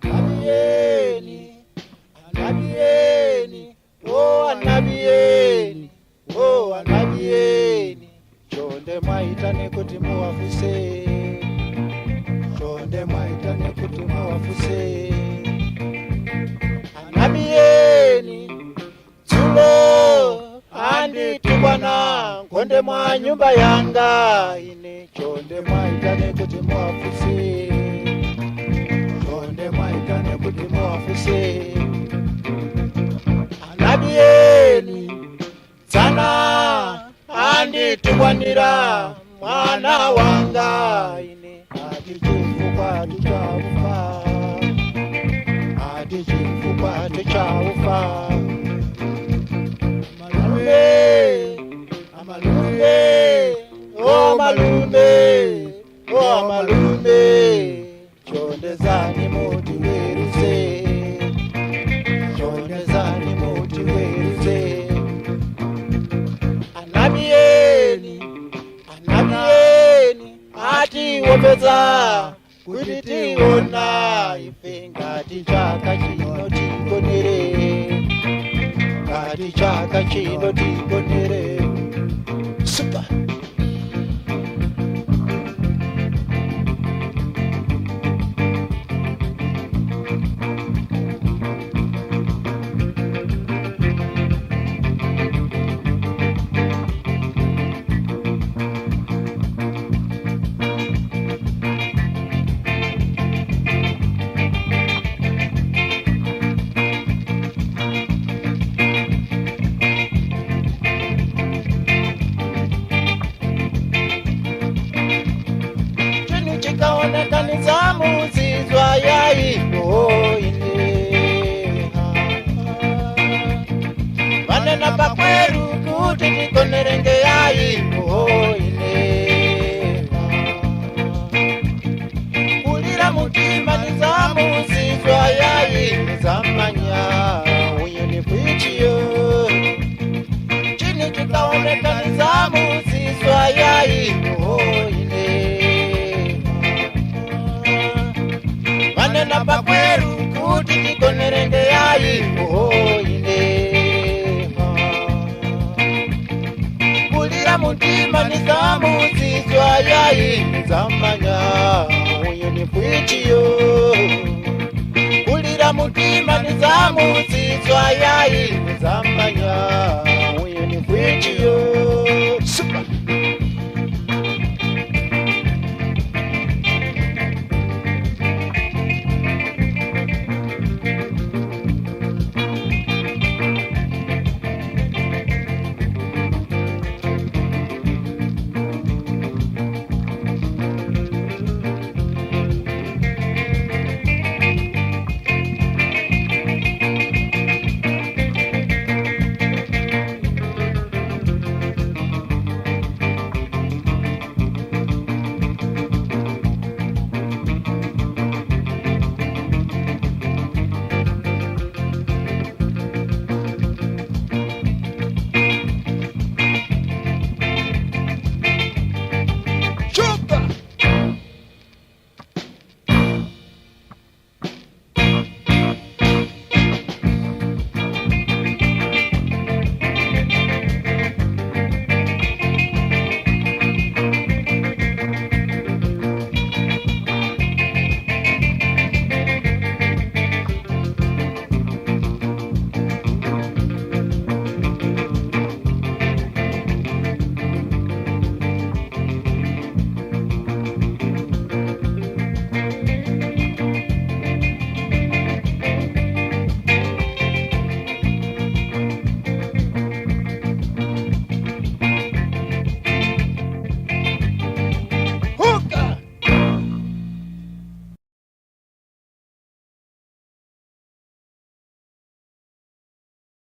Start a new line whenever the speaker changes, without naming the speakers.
Anabiyeni, Anabiyeni, oh Anabiyeni, oh Anabiyeni. Chonde mwaita nekuti muwafuse, chonde mwaita nekuti muwafuse. Anabiyeni, tulo anditubwana konde mwa nyumba yanga ine. Chonde mwaita nekuti muwafuse, chonde mwaita nekuti muwafuse. Anabiyeni, tsana anditubwanira mwana wanga ine. Atichifukwa tichaufa, atichifukwa tichaufa. Amalume, oh malume, oh malume. Chonde zani muti weruze, chonde zani muti weruze. Anabiyeni, Anabiyeni, ati wopeza kuti tiona ife ngati chaka chino tikonere, ngati chaka chino tikonere. Super. Chikaonekaniza muzizwa yaiko ine. Vanena pakweru kuti tikonerenge yaiko ine. Kulira mutima niza muzizwa yaiko zamanya uye ni kwichiyo. Chini chikaonekaniza muzizwa yaiko ine. Vanena pakweru kuti tikonerenge yaiko ine. Kulira mutima nizamuzizwa yaiko zamanya uye ni kwichiyo. Kulira mutima nizamuzizwa yaiko zamanya uye ni kwichiyo.